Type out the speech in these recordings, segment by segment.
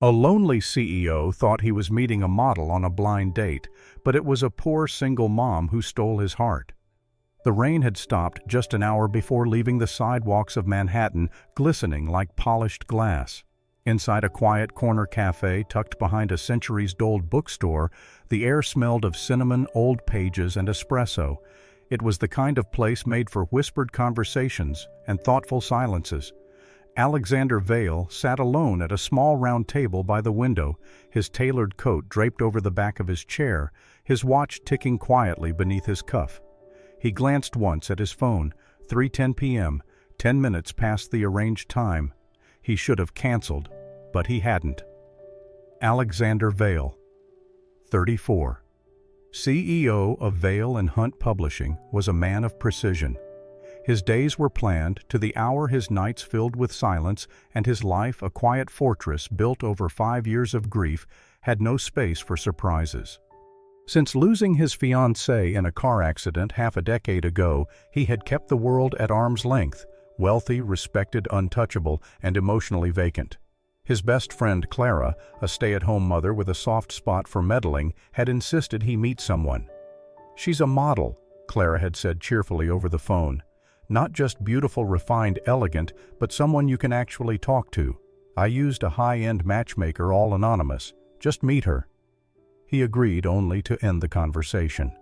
A lonely CEO thought he was meeting a model on a blind date, but it was a poor single mom who stole his heart. The rain had stopped just an hour before leaving the sidewalks of Manhattan glistening like polished glass. Inside a quiet corner cafe tucked behind a centuries-old bookstore, the air smelled of cinnamon, old pages, and espresso. It was the kind of place made for whispered conversations and thoughtful silences. Alexander Vale sat alone at a small round table by the window, his tailored coat draped over the back of his chair, his watch ticking quietly beneath his cuff. He glanced once at his phone, 3:10 p.m., 10 minutes past the arranged time. He should have canceled, but he hadn't. Alexander Vale, 34. CEO of Vale and Hunt Publishing, was a man of precision. His days were planned to the hour, his nights filled with silence, and his life a quiet fortress built over 5 years of grief, had no space for surprises. Since losing his fiancée in a car accident half a decade ago, he had kept the world at arm's length, wealthy, respected, untouchable, and emotionally vacant. His best friend Clara, a stay-at-home mother with a soft spot for meddling, had insisted he meet someone. "She's a model," Clara had said cheerfully over the phone. "Not just beautiful, refined, elegant, but someone you can actually talk to. I used a high-end matchmaker, all anonymous. Just meet her." He agreed, only to end the conversation.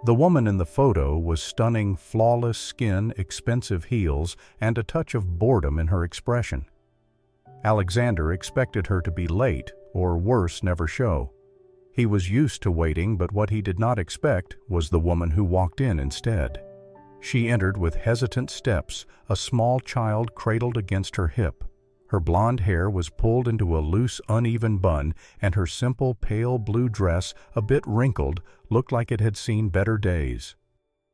The woman in the photo was stunning, flawless skin, expensive heels, and a touch of boredom in her expression. Alexander expected her to be late, or worse, never show. He was used to waiting, but what he did not expect was the woman who walked in instead. She entered with hesitant steps, a small child cradled against her hip. Her blonde hair was pulled into a loose, uneven bun, and her simple, pale blue dress, a bit wrinkled, looked like it had seen better days.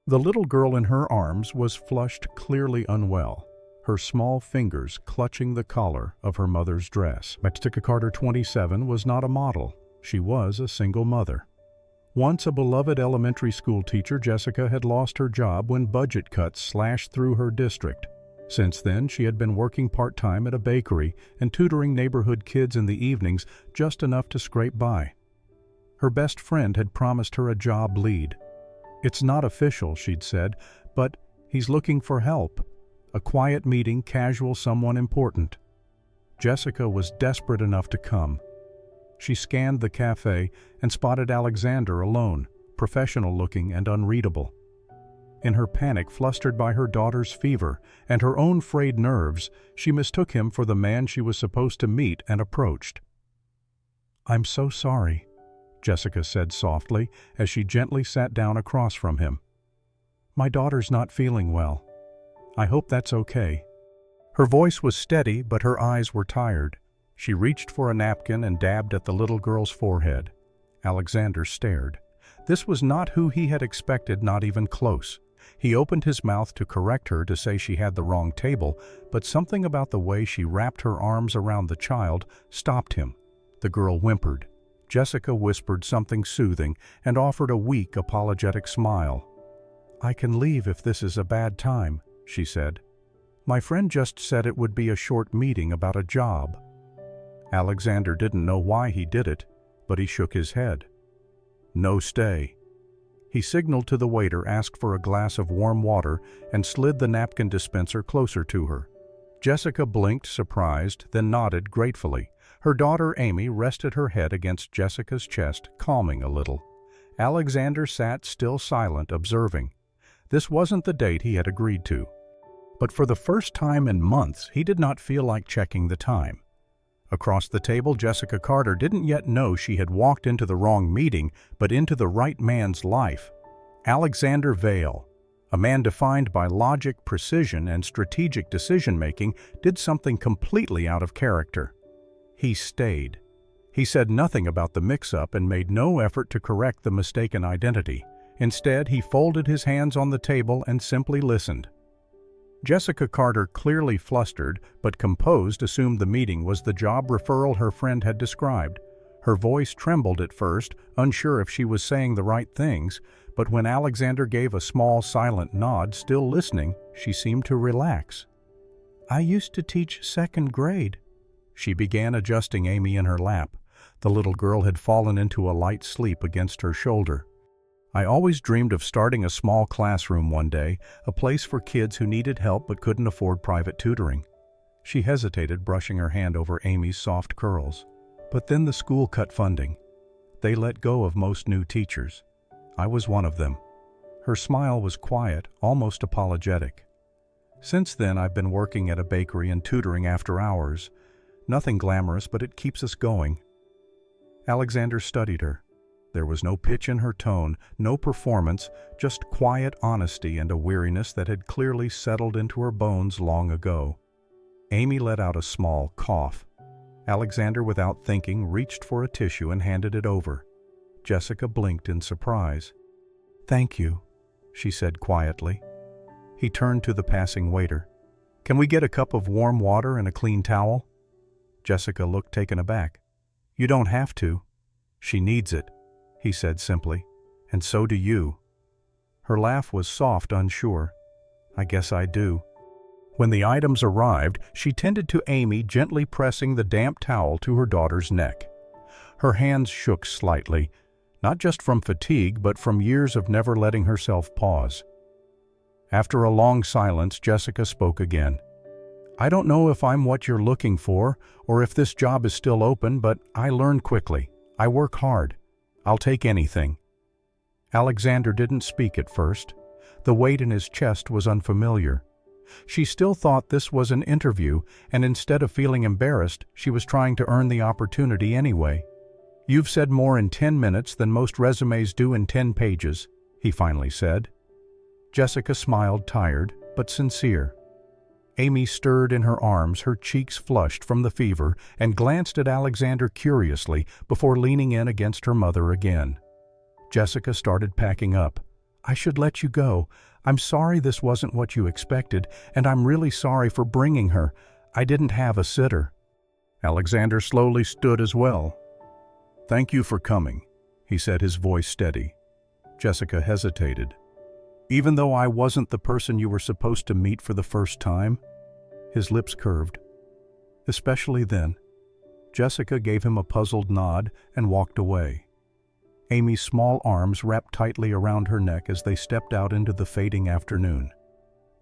The little girl in her arms was flushed, clearly unwell, her small fingers clutching the collar of her mother's dress. Jessica Carter, 27, was not a model. She was a single mother. Once a beloved elementary school teacher, Jessica had lost her job when budget cuts slashed through her district. Since then, she had been working part-time at a bakery and tutoring neighborhood kids in the evenings, just enough to scrape by. Her best friend had promised her a job lead. "It's not official," she'd said, "but he's looking for help. A quiet meeting, casual, someone important." Jessica was desperate enough to come. She scanned the cafe and spotted Alexander alone, professional-looking and unreadable. In her panic, flustered by her daughter's fever and her own frayed nerves, she mistook him for the man she was supposed to meet and approached. "I'm so sorry," Jessica said softly as she gently sat down across from him. "My daughter's not feeling well. I hope that's okay." Her voice was steady, but her eyes were tired. She reached for a napkin and dabbed at the little girl's forehead. Alexander stared. This was not who he had expected, not even close. He opened his mouth to correct her, to say she had the wrong table, but something about the way she wrapped her arms around the child stopped him. The girl whimpered. Jessica whispered something soothing and offered a weak, apologetic smile. "I can leave if this is a bad time," she said. "My friend just said it would be a short meeting about a job." Alexander didn't know why he did it, but he shook his head. "No stay." He signaled to the waiter, asked for a glass of warm water, and slid the napkin dispenser closer to her. Jessica blinked, surprised, then nodded gratefully. Her daughter Amy rested her head against Jessica's chest, calming a little. Alexander sat still, silent, observing. This wasn't the date he had agreed to. But for the first time in months, he did not feel like checking the time. Across the table, Jessica Carter didn't yet know she had walked into the wrong meeting, but into the right man's life. Alexander Vale, a man defined by logic, precision, and strategic decision-making, did something completely out of character. He stayed. He said nothing about the mix-up and made no effort to correct the mistaken identity. Instead, he folded his hands on the table and simply listened. Jessica Carter, clearly flustered but composed, assumed the meeting was the job referral her friend had described. Her voice trembled at first, unsure if she was saying the right things, but when Alexander gave a small, silent nod, still listening, she seemed to relax. "I used to teach second grade," She began adjusting Amy in her lap. The little girl had fallen into a light sleep against her shoulder. I always dreamed of starting a small classroom one day, a place for kids who needed help but couldn't afford private tutoring. She hesitated, brushing her hand over Amy's soft curls. But then the school cut funding. They let go of most new teachers. I was one of them. Her smile was quiet, almost apologetic. Since then, I've been working at a bakery and tutoring after hours. Nothing glamorous, but it keeps us going. Alexander studied her. There was no pitch in her tone, no performance, just quiet honesty and a weariness that had clearly settled into her bones long ago. Amy let out a small cough. Alexander, without thinking, reached for a tissue and handed it over. Jessica blinked in surprise. "Thank you," she said quietly. He turned to the passing waiter. "Can we get a cup of warm water and a clean towel?" Jessica looked taken aback. "You don't have to." "She needs it," he said simply. "And so do you." Her laugh was soft, unsure. "I guess I do." When the items arrived, she tended to Amy, gently pressing the damp towel to her daughter's neck. Her hands shook slightly, not just from fatigue, but from years of never letting herself pause. After a long silence, Jessica spoke again. "I don't know if I'm what you're looking for, or if this job is still open, but I learn quickly. I work hard. I'll take anything." Alexander didn't speak at first. The weight in his chest was unfamiliar. She still thought this was an interview, and instead of feeling embarrassed, she was trying to earn the opportunity anyway. "You've said more in 10 minutes than most resumes do in 10 pages, he finally said. Jessica smiled, tired, but sincere. Amy stirred in her arms, her cheeks flushed from the fever, and glanced at Alexander curiously before leaning in against her mother again. Jessica started packing up. "I should let you go. I'm sorry this wasn't what you expected, and I'm really sorry for bringing her. I didn't have a sitter." Alexander slowly stood as well. "Thank you for coming," he said, his voice steady. Jessica hesitated. "Even though I wasn't the person you were supposed to meet for the first time?" His lips curved. "Especially then." Jessica gave him a puzzled nod and walked away. Amy's small arms wrapped tightly around her neck as they stepped out into the fading afternoon.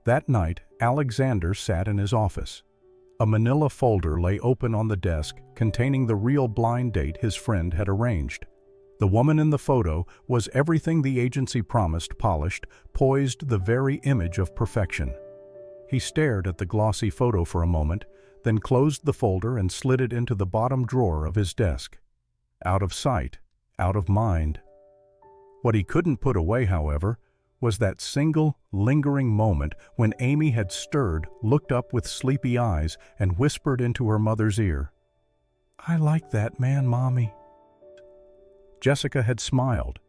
That night, Alexander sat in his office. A manila folder lay open on the desk, containing the real blind date his friend had arranged. The woman in the photo was everything the agency promised, polished, poised, the very image of perfection. He stared at the glossy photo for a moment, then closed the folder and slid it into the bottom drawer of his desk. Out of sight, out of mind. What he couldn't put away, however, was that single, lingering moment when Amy had stirred, looked up with sleepy eyes, and whispered into her mother's ear, "I like that man, Mommy." Jessica had smiled,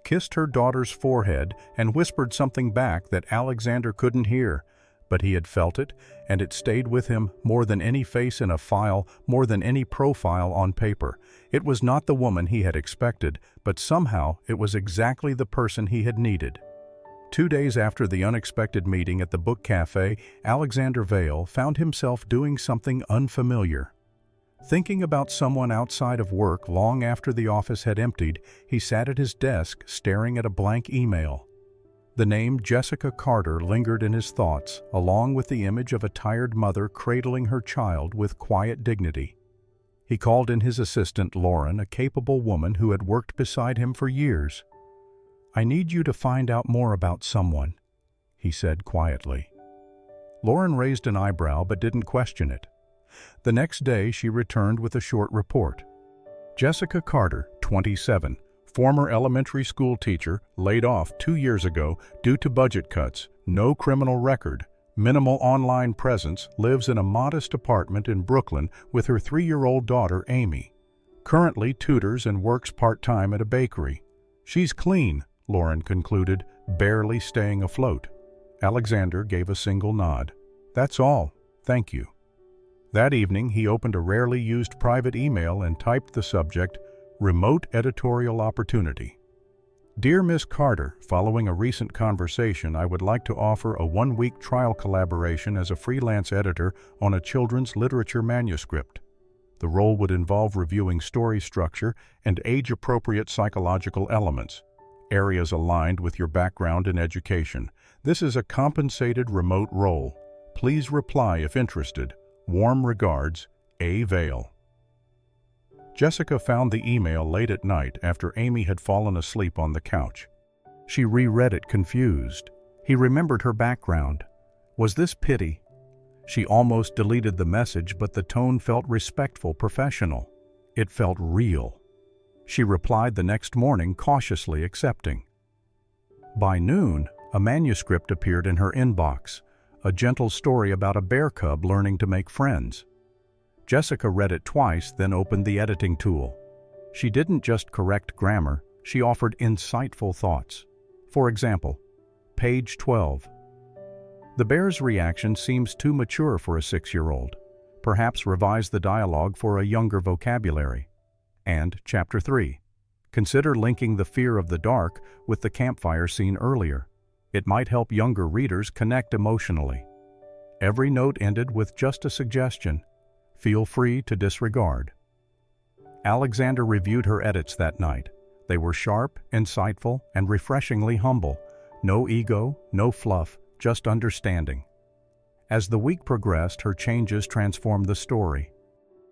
kissed her daughter's forehead, and whispered something back that Alexander couldn't hear, but he had felt it, and it stayed with him more than any face in a file, more than any profile on paper. It was not the woman he had expected, but somehow it was exactly the person he had needed. 2 days after the unexpected meeting at the book cafe, Alexander Vale found himself doing something unfamiliar. Thinking about someone outside of work long after the office had emptied, he sat at his desk staring at a blank email. The name Jessica Carter lingered in his thoughts, along with the image of a tired mother cradling her child with quiet dignity. He called in his assistant, Lauren, a capable woman who had worked beside him for years. "I need you to find out more about someone," he said quietly. Lauren raised an eyebrow but didn't question it. The next day she returned with a short report. Jessica Carter, 27, former elementary school teacher, laid off 2 years ago due to budget cuts, no criminal record, minimal online presence, lives in a modest apartment in Brooklyn with her 3-year-old daughter, Amy. Currently tutors and works part-time at a bakery. "She's clean," Lauren concluded, barely staying afloat. Alexander gave a single nod. "That's all. Thank you." That evening, he opened a rarely used private email and typed the subject, "Remote Editorial Opportunity." "Dear Miss Carter, following a recent conversation, I would like to offer a 1-week trial collaboration as a freelance editor on a children's literature manuscript. The role would involve reviewing story structure and age-appropriate psychological elements, areas aligned with your background in education. This is a compensated remote role. Please reply if interested. Warm regards, A. Vale. Jessica found the email late at night after Amy had fallen asleep on the couch. She reread it confused. He remembered her background. Was this pity? She almost deleted the message, but the tone felt respectful, professional. It felt real. She replied the next morning, cautiously accepting. By noon, a manuscript appeared in her inbox, a gentle story about a bear cub learning to make friends. Jessica read it twice, then opened the editing tool. She didn't just correct grammar, she offered insightful thoughts. For example, page 12. The bear's reaction seems too mature for a 6-year-old. Perhaps revise the dialogue for a younger vocabulary. And chapter 3. Consider linking the fear of the dark with the campfire scene earlier. It might help younger readers connect emotionally. Every note ended with just a suggestion. Feel free to disregard. Alexander reviewed her edits that night. They were sharp, insightful, and refreshingly humble. No ego, no fluff, just understanding. As the week progressed, her changes transformed the story.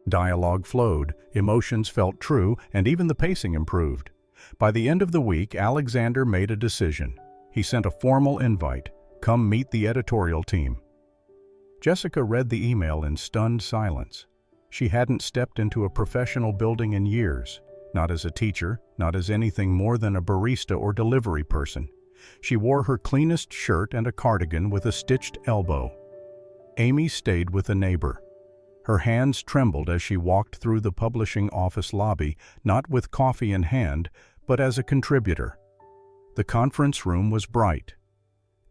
Dialogue flowed, emotions felt true, and even the pacing improved. By the end of the week, Alexander made a decision. He sent a formal invite. Come meet the editorial team. Jessica read the email in stunned silence. She hadn't stepped into a professional building in years, not as a teacher, not as anything more than a barista or delivery person. She wore her cleanest shirt and a cardigan with a stitched elbow. Amy stayed with a neighbor. Her hands trembled as she walked through the publishing office lobby, not with coffee in hand, but as a contributor. The conference room was bright.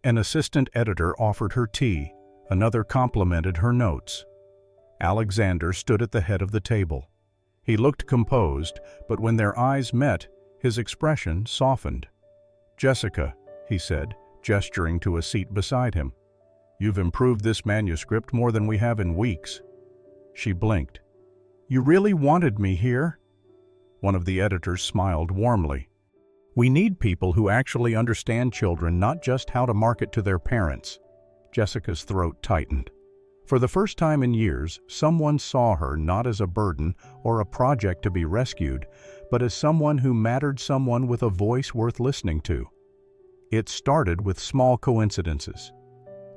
An assistant editor offered her tea. Another complimented her notes. Alexander stood at the head of the table. He looked composed, but when their eyes met, his expression softened. "Jessica," he said, gesturing to a seat beside him. "You've improved this manuscript more than we have in weeks." She blinked. "You really wanted me here?" One of the editors smiled warmly. "We need people who actually understand children, not just how to market to their parents." Jessica's throat tightened. For the first time in years, someone saw her not as a burden or a project to be rescued, but as someone who mattered, someone with a voice worth listening to. It started with small coincidences.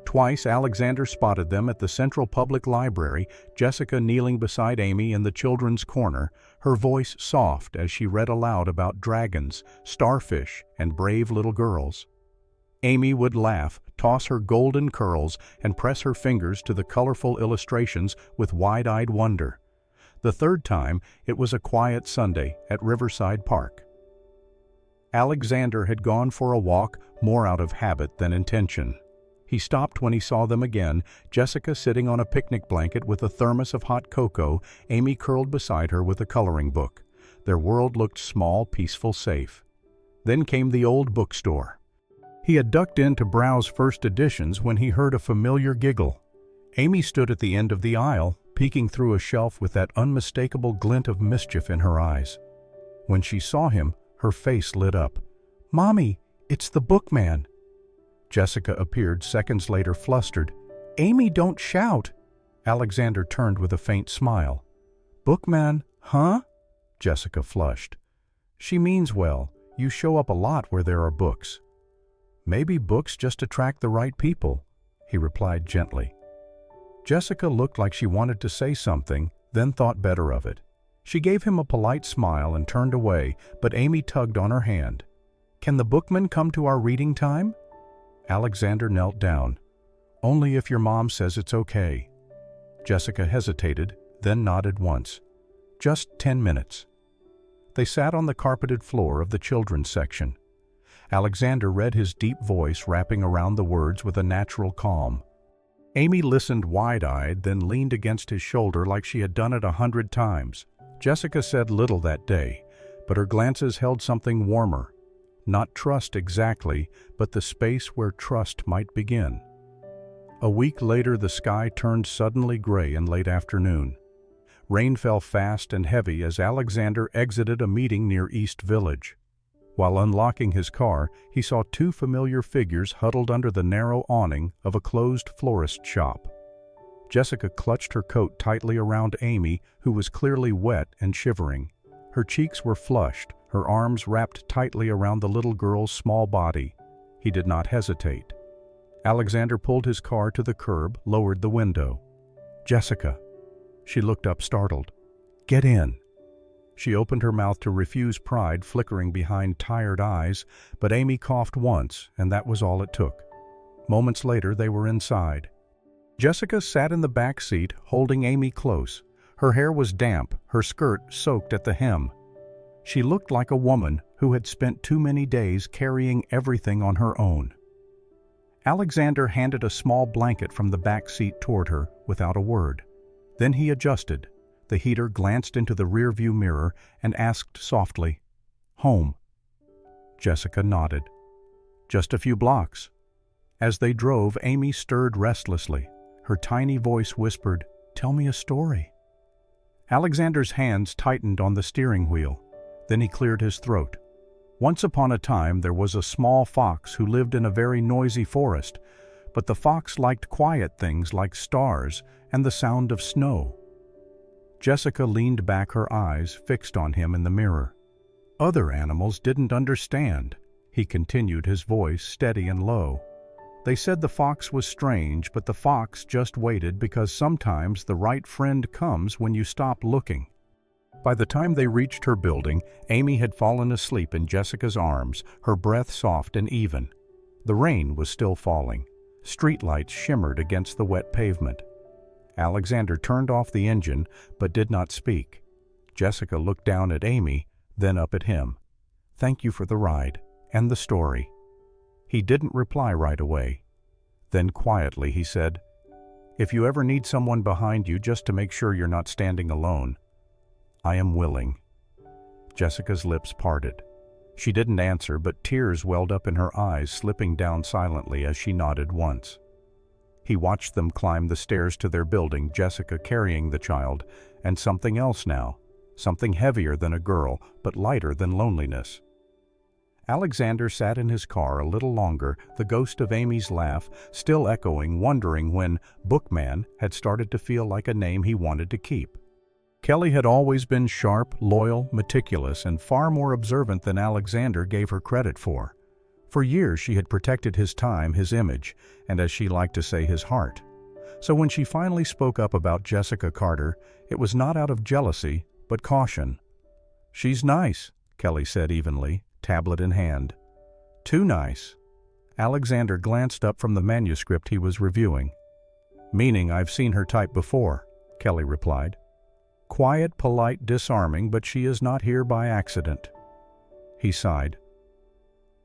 Twice Alexander spotted them at the Central Public Library, Jessica kneeling beside Amy in the children's corner, her voice soft as she read aloud about dragons, starfish, and brave little girls. Amy would laugh, toss her golden curls, and press her fingers to the colorful illustrations with wide-eyed wonder. The third time, it was a quiet Sunday at Riverside Park. Alexander had gone for a walk, more out of habit than intention. He stopped when he saw them again, Jessica sitting on a picnic blanket with a thermos of hot cocoa, Amy curled beside her with a coloring book. Their world looked small, peaceful, safe. Then came the old bookstore. He had ducked in to browse first editions when he heard a familiar giggle. Amy stood at the end of the aisle, peeking through a shelf with that unmistakable glint of mischief in her eyes. When she saw him, her face lit up. "Mommy, it's the bookman." Jessica appeared seconds later, flustered. "Amy, don't shout." Alexander turned with a faint smile. "Bookman, huh?" Jessica flushed. "She means well. You show up a lot where there are books." "Maybe books just attract the right people," he replied gently. Jessica looked like she wanted to say something, then thought better of it. She gave him a polite smile and turned away, but Amy tugged on her hand. "Can the bookman come to our reading time?" Alexander knelt down. "Only if your mom says it's okay." Jessica hesitated, then nodded once. "Just 10 minutes." They sat on the carpeted floor of the children's section. Alexander read, his deep voice wrapping around the words with a natural calm. Amy listened wide-eyed, then leaned against his shoulder like she had done it 100 times. Jessica said little that day, but her glances held something warmer. Not trust exactly, but the space where trust might begin. A week later, the sky turned suddenly gray in late afternoon. Rain fell fast and heavy as Alexander exited a meeting near East Village. While unlocking his car, he saw two familiar figures huddled under the narrow awning of a closed florist shop. Jessica clutched her coat tightly around Amy, who was clearly wet and shivering. Her cheeks were flushed, her arms wrapped tightly around the little girl's small body. He did not hesitate. Alexander pulled his car to the curb, lowered the window. "Jessica." She looked up startled. "Get in." She opened her mouth to refuse, pride flickering behind tired eyes, but Amy coughed once, and that was all it took. Moments later, they were inside. Jessica sat in the back seat, holding Amy close. Her hair was damp, her skirt soaked at the hem. She looked like a woman who had spent too many days carrying everything on her own. Alexander handed a small blanket from the back seat toward her, without a word. Then he adjusted. The heater glanced into the rearview mirror and asked softly, "Home?" Jessica nodded. "Just a few blocks." As they drove, Amy stirred restlessly. Her tiny voice whispered, "Tell me a story." Alexander's hands tightened on the steering wheel. Then he cleared his throat. Once upon a time there was a small fox who lived in a very noisy forest, but the fox liked quiet things like stars and the sound of snow. Jessica leaned back, her eyes fixed on him in the mirror. "Other animals didn't understand," he continued, his voice steady and low. "They said the fox was strange, but the fox just waited because sometimes the right friend comes when you stop looking." By the time they reached her building, Amy had fallen asleep in Jessica's arms, her breath soft and even. The rain was still falling. Streetlights shimmered against the wet pavement. Alexander turned off the engine, but did not speak. Jessica looked down at Amy, then up at him. "Thank you for the ride, and the story." He didn't reply right away. Then quietly he said, "If you ever need someone behind you just to make sure you're not standing alone, I am willing." Jessica's lips parted. She didn't answer, but tears welled up in her eyes, slipping down silently as she nodded once. He watched them climb the stairs to their building, Jessica carrying the child, and something else now, something heavier than a girl, but lighter than loneliness. Alexander sat in his car a little longer, the ghost of Amy's laugh still echoing, wondering when Bookman had started to feel like a name he wanted to keep. Kelly had always been sharp, loyal, meticulous, and far more observant than Alexander gave her credit for. For years she had protected his time, his image, and as she liked to say, his heart. So when she finally spoke up about Jessica Carter, it was not out of jealousy, but caution. "She's nice," Kelly said evenly, tablet in hand. "Too nice." Alexander glanced up from the manuscript he was reviewing. "Meaning I've seen her type before," Kelly replied. "Quiet, polite, disarming, but she is not here by accident." He sighed.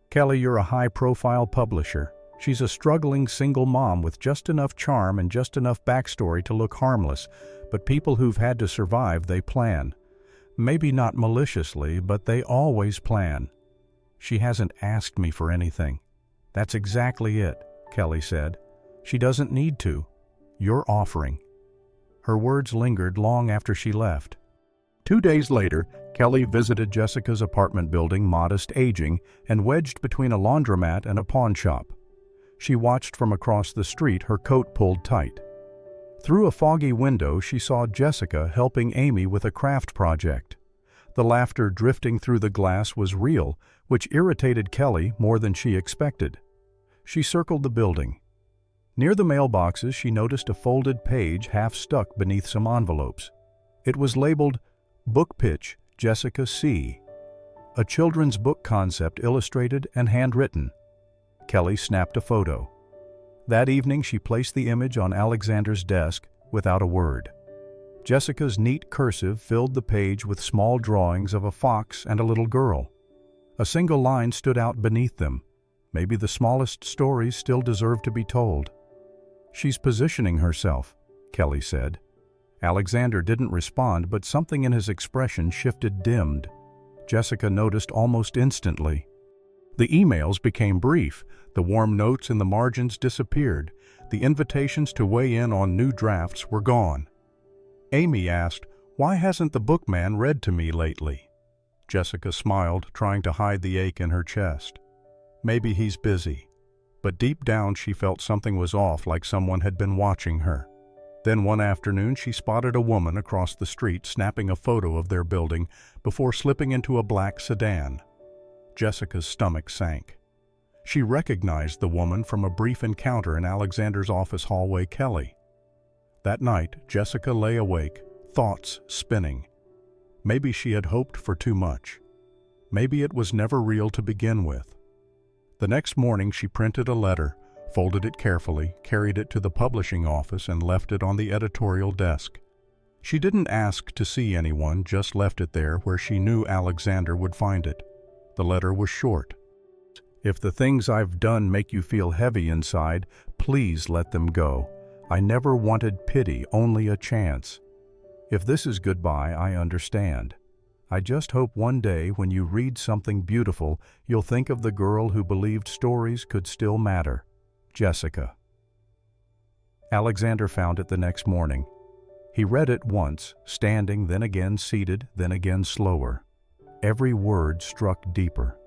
"Kelly, you're a high-profile publisher. She's a struggling single mom with just enough charm and just enough backstory to look harmless, but people who've had to survive, they plan. Maybe not maliciously, but they always plan. She hasn't asked me for anything." "That's exactly it," Kelly said. "She doesn't need to. You're offering." Her words lingered long after she left. 2 days later, Kelly visited Jessica's apartment building, modest, aging, and wedged between a laundromat and a pawn shop. She watched from across the street, her coat pulled tight. Through a foggy window, she saw Jessica helping Amy with a craft project. The laughter drifting through the glass was real, which irritated Kelly more than she expected. She circled the building. Near the mailboxes, she noticed a folded page half stuck beneath some envelopes. It was labeled, "Book Pitch, Jessica C." A children's book concept, illustrated and handwritten. Kelly snapped a photo. That evening, she placed the image on Alexander's desk without a word. Jessica's neat cursive filled the page with small drawings of a fox and a little girl. A single line stood out beneath them. Maybe the smallest stories still deserve to be told. "She's positioning herself," Kelly said. Alexander didn't respond, but something in his expression shifted, dimmed. Jessica noticed almost instantly. The emails became brief. The warm notes in the margins disappeared. The invitations to weigh in on new drafts were gone. Amy asked, Why hasn't the bookman read to me lately?" Jessica smiled, trying to hide the ache in her chest. Maybe he's busy. But deep down she felt something was off, like someone had been watching her. Then one afternoon she spotted a woman across the street snapping a photo of their building before slipping into a black sedan. Jessica's stomach sank. She recognized the woman from a brief encounter in Alexander's office hallway. Kelly. That night, Jessica lay awake, thoughts spinning. Maybe she had hoped for too much. Maybe it was never real to begin with. The next morning she printed a letter, folded it carefully, carried it to the publishing office, and left it on the editorial desk. She didn't ask to see anyone, just left it there where she knew Alexander would find it. The letter was short. "If the things I've done make you feel heavy inside, please let them go. I never wanted pity, only a chance. If this is goodbye, I understand. I just hope one day when you read something beautiful, you'll think of the girl who believed stories could still matter. Jessica." Alexander found it the next morning. He read it once, standing, then again seated, then again slower. Every word struck deeper.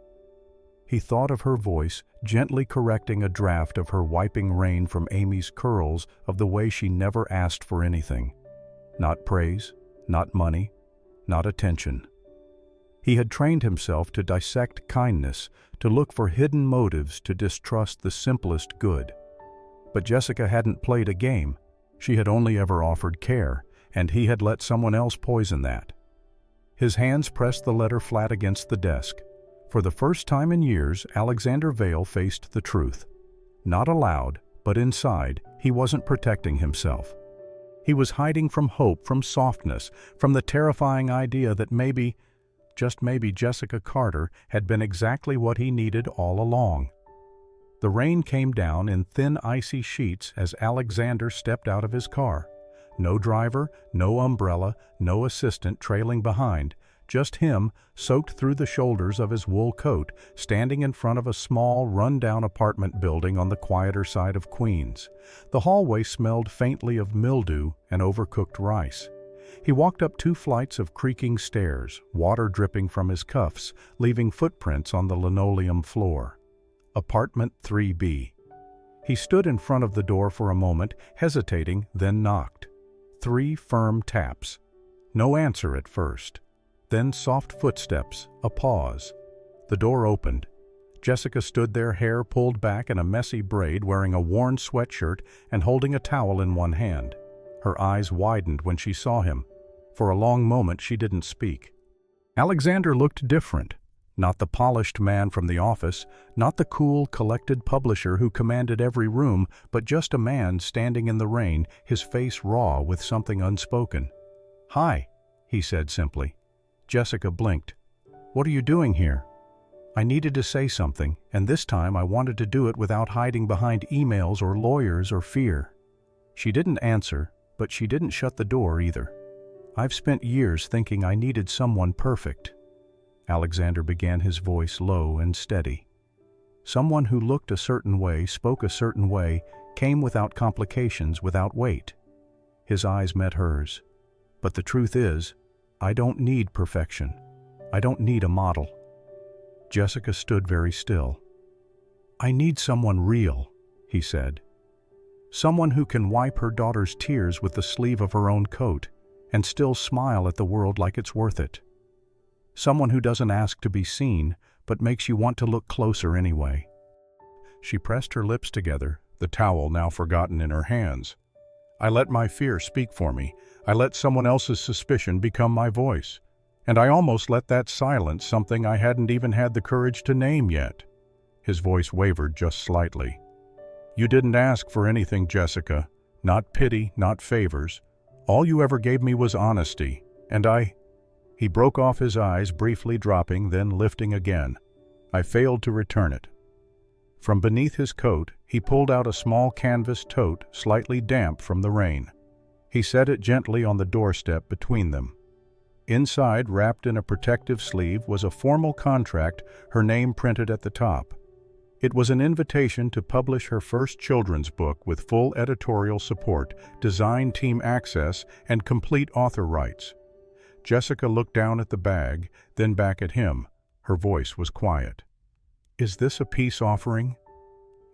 He thought of her voice, gently correcting a draft of her wiping rain from Amy's curls, of the way she never asked for anything. Not praise, not money, not attention. He had trained himself to dissect kindness, to look for hidden motives, to distrust the simplest good. But Jessica hadn't played a game. She had only ever offered care, and he had let someone else poison that. His hands pressed the letter flat against the desk. For the first time in years, Alexander Vail faced the truth. Not aloud, but inside, he wasn't protecting himself. He was hiding from hope, from softness, from the terrifying idea that maybe, just maybe, Jessica Carter had been exactly what he needed all along. The rain came down in thin, icy sheets as Alexander stepped out of his car. No driver, no umbrella, no assistant trailing behind. Just him, soaked through the shoulders of his wool coat, standing in front of a small, run-down apartment building on the quieter side of Queens. The hallway smelled faintly of mildew and overcooked rice. He walked up 2 flights of creaking stairs, water dripping from his cuffs, leaving footprints on the linoleum floor. Apartment 3B. He stood in front of the door for a moment, hesitating, then knocked. 3 firm taps. No answer at first. Then soft footsteps, a pause. The door opened. Jessica stood there, hair pulled back in a messy braid, wearing a worn sweatshirt and holding a towel in one hand. Her eyes widened when she saw him. For a long moment she didn't speak. Alexander looked different. Not the polished man from the office, not the cool, collected publisher who commanded every room, but just a man standing in the rain, his face raw with something unspoken. "Hi," he said simply. Jessica blinked. "What are you doing here?" "I needed to say something, and this time I wanted to do it without hiding behind emails or lawyers or fear." She didn't answer, but she didn't shut the door either. "I've spent years thinking I needed someone perfect." Alexander began, his voice low and steady. "Someone who looked a certain way, spoke a certain way, came without complications, without weight." His eyes met hers. "But the truth is, I don't need perfection. I don't need a model." Jessica stood very still. "I need someone real," he said. "Someone who can wipe her daughter's tears with the sleeve of her own coat and still smile at the world like it's worth it. Someone who doesn't ask to be seen, but makes you want to look closer anyway." She pressed her lips together, the towel now forgotten in her hands. "I let my fear speak for me. I let someone else's suspicion become my voice. And I almost let that silence something I hadn't even had the courage to name yet." His voice wavered just slightly. "You didn't ask for anything, Jessica. Not pity, not favors. All you ever gave me was honesty. And He broke off, his eyes briefly dropping, then lifting again. "I failed to return it." From beneath his coat, he pulled out a small canvas tote, slightly damp from the rain. He set it gently on the doorstep between them. Inside, wrapped in a protective sleeve, was a formal contract, her name printed at the top. It was an invitation to publish her first children's book with full editorial support, design team access, and complete author rights. Jessica looked down at the bag, then back at him. Her voice was quiet. "Is this a peace offering?"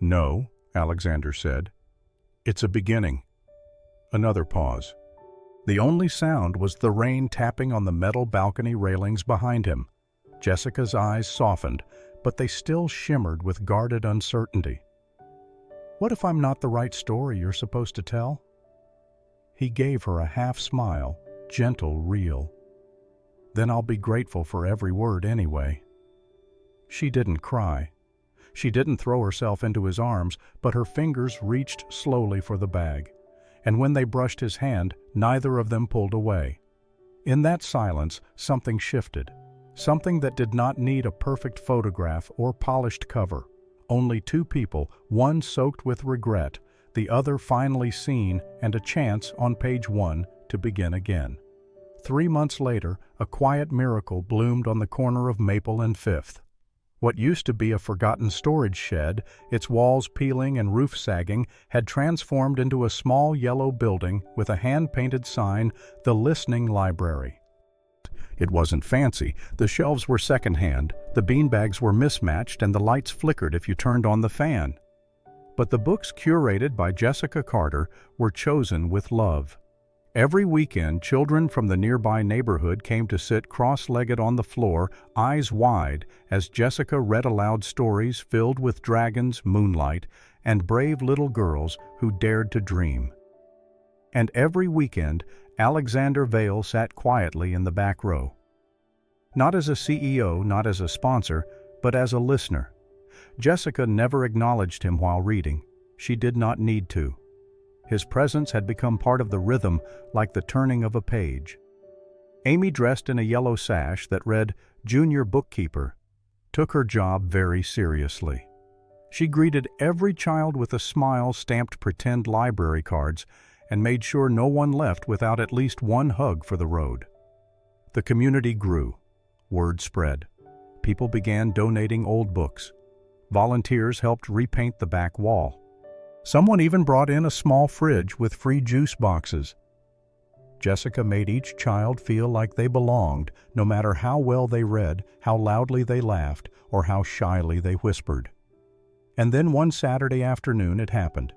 "No," Alexander said. "It's a beginning." Another pause. The only sound was the rain tapping on the metal balcony railings behind him. Jessica's eyes softened, but they still shimmered with guarded uncertainty. "What if I'm not the right story you're supposed to tell?" He gave her a half smile, gentle, real. "Then I'll be grateful for every word anyway." She didn't cry. She didn't throw herself into his arms, but her fingers reached slowly for the bag. And when they brushed his hand, neither of them pulled away. In that silence, something shifted. Something that did not need a perfect photograph or polished cover. Only two people, one soaked with regret, the other finally seen, and a chance on page 1 to begin again. 3 months later, a quiet miracle bloomed on the corner of Maple and Fifth. What used to be a forgotten storage shed, its walls peeling and roof sagging, had transformed into a small yellow building with a hand-painted sign, "The Listening Library." It wasn't fancy. The shelves were secondhand, the beanbags were mismatched, and the lights flickered if you turned on the fan. But the books curated by Jessica Carter were chosen with love. Every weekend, children from the nearby neighborhood came to sit cross-legged on the floor, eyes wide, as Jessica read aloud stories filled with dragons, moonlight, and brave little girls who dared to dream. And every weekend, Alexander Vale sat quietly in the back row. Not as a CEO, not as a sponsor, but as a listener. Jessica never acknowledged him while reading. She did not need to. His presence had become part of the rhythm, like the turning of a page. Amy, dressed in a yellow sash that read "Junior Bookkeeper," took her job very seriously. She greeted every child with a smile stamped pretend library cards and made sure no one left without at least one hug for the road. The community grew. Word spread. People began donating old books. Volunteers helped repaint the back wall. Someone even brought in a small fridge with free juice boxes. Jessica made each child feel like they belonged, no matter how well they read, how loudly they laughed, or how shyly they whispered. And then one Saturday afternoon it happened.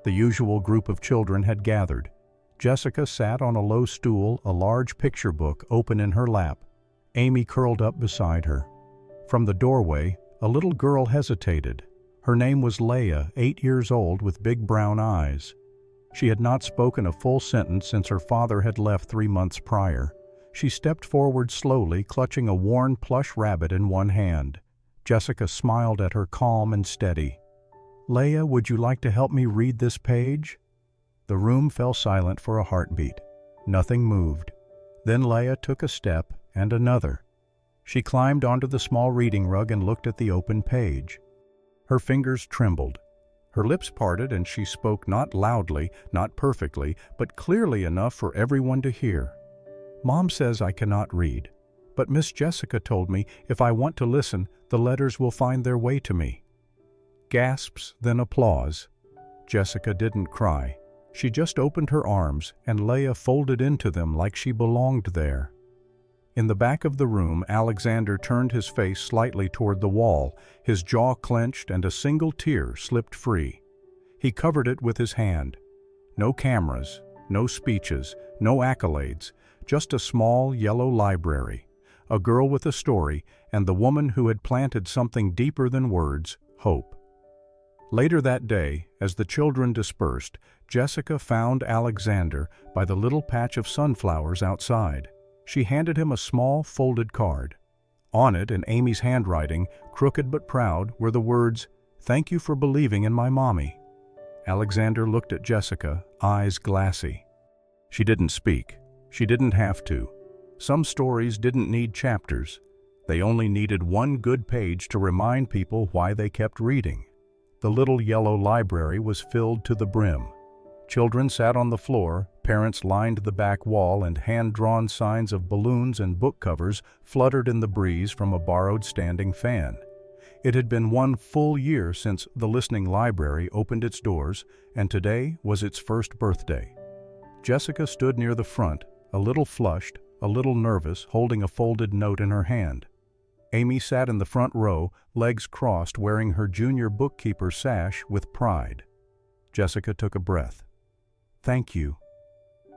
The usual group of children had gathered. Jessica sat on a low stool, a large picture book open in her lap. Amy curled up beside her. From the doorway, a little girl hesitated. Her name was Leia, 8 years old, with big brown eyes. She had not spoken a full sentence since her father had left 3 months prior. She stepped forward slowly, clutching a worn plush rabbit in one hand. Jessica smiled at her, calm and steady. "Leia, would you like to help me read this page?" The room fell silent for a heartbeat. Nothing moved. Then Leia took a step and another. She climbed onto the small reading rug and looked at the open page. Her fingers trembled. Her lips parted and she spoke, not loudly, not perfectly, but clearly enough for everyone to hear. "Mom says I cannot read, but Miss Jessica told me if I want to listen, the letters will find their way to me." Gasps, then applause. Jessica didn't cry. She just opened her arms, and Leia folded into them like she belonged there. In the back of the room, Alexander turned his face slightly toward the wall, his jaw clenched, and a single tear slipped free. He covered it with his hand. No cameras, no speeches, no accolades, just a small yellow library, a girl with a story, and the woman who had planted something deeper than words, hope. Later that day, as the children dispersed, Jessica found Alexander by the little patch of sunflowers outside. She handed him a small, folded card. On it, in Amy's handwriting, crooked but proud, were the words, "Thank you for believing in my mommy." Alexander looked at Jessica, eyes glassy. She didn't speak. She didn't have to. Some stories didn't need chapters. They only needed one good page to remind people why they kept reading. The little yellow library was filled to the brim. Children sat on the floor, parents lined the back wall, and hand-drawn signs of balloons and book covers fluttered in the breeze from a borrowed standing fan. It had been 1 full year since the Listening Library opened its doors, and today was its first birthday. Jessica stood near the front, a little flushed, a little nervous, holding a folded note in her hand. Amy sat in the front row, legs crossed, wearing her junior bookkeeper sash with pride. Jessica took a breath. "Thank you."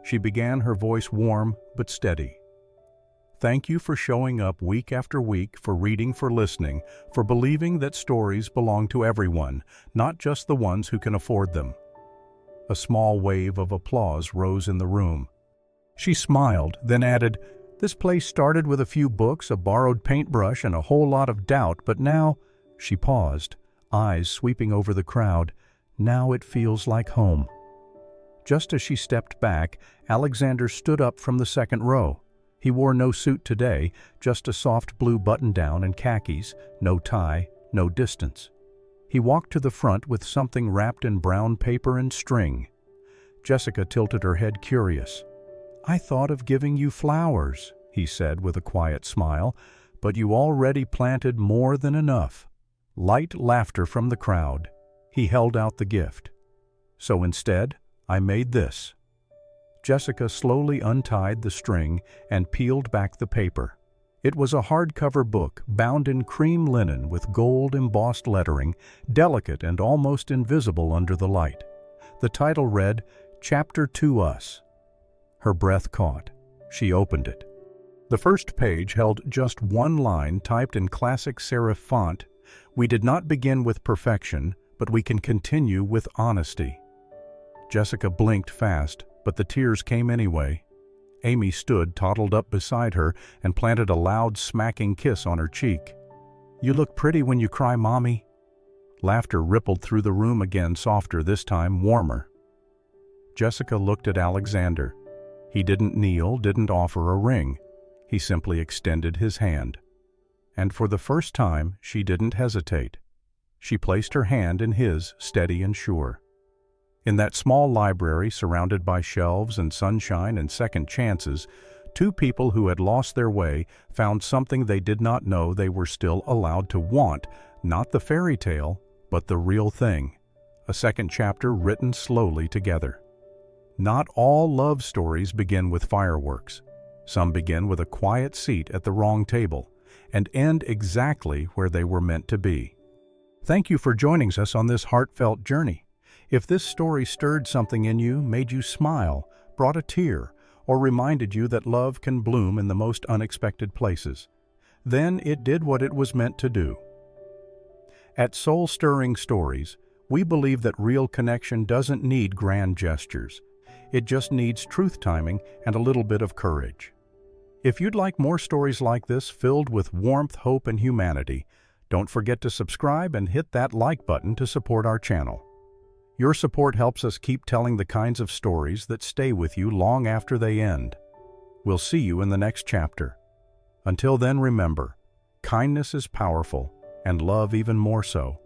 She began, her voice warm but steady. "Thank you for showing up week after week, for reading, for listening, for believing that stories belong to everyone, not just the ones who can afford them." A small wave of applause rose in the room. She smiled, then added, "This place started with a few books, a borrowed paintbrush, and a whole lot of doubt, but now—" She paused, eyes sweeping over the crowd. "Now it feels like home." Just as she stepped back, Alexander stood up from the second row. He wore no suit today, just a soft blue button-down and khakis, no tie, no distance. He walked to the front with something wrapped in brown paper and string. Jessica tilted her head, curious. "I thought of giving you flowers," he said with a quiet smile, "but you already planted more than enough." Light laughter from the crowd. He held out the gift. "So instead, I made this." Jessica slowly untied the string and peeled back the paper. It was a hardcover book, bound in cream linen with gold embossed lettering, delicate and almost invisible under the light. The title read, "Chapter to Us." Her breath caught. She opened it. The first page held just one line typed in classic serif font. "We did not begin with perfection, but we can continue with honesty." Jessica blinked fast, but the tears came anyway. Amy stood toddled up beside her and planted a loud, smacking kiss on her cheek. "You look pretty when you cry, Mommy." Laughter rippled through the room again, softer this time, warmer. Jessica looked at Alexander. He didn't kneel, didn't offer a ring. He simply extended his hand. And for the first time, she didn't hesitate. She placed her hand in his, steady and sure. In that small library, surrounded by shelves and sunshine and second chances, two people who had lost their way found something they did not know they were still allowed to want, not the fairy tale, but the real thing. A second chapter written slowly together. Not all love stories begin with fireworks. Some begin with a quiet seat at the wrong table and end exactly where they were meant to be. Thank you for joining us on this heartfelt journey. If this story stirred something in you, made you smile, brought a tear, or reminded you that love can bloom in the most unexpected places, then it did what it was meant to do. At Soul Stirring Stories, we believe that real connection doesn't need grand gestures. It just needs truth timing and a little bit of courage. If you'd like more stories like this filled with warmth, hope, and humanity, don't forget to subscribe and hit that like button to support our channel. Your support helps us keep telling the kinds of stories that stay with you long after they end. We'll see you in the next chapter. Until then, remember, kindness is powerful, and love even more so.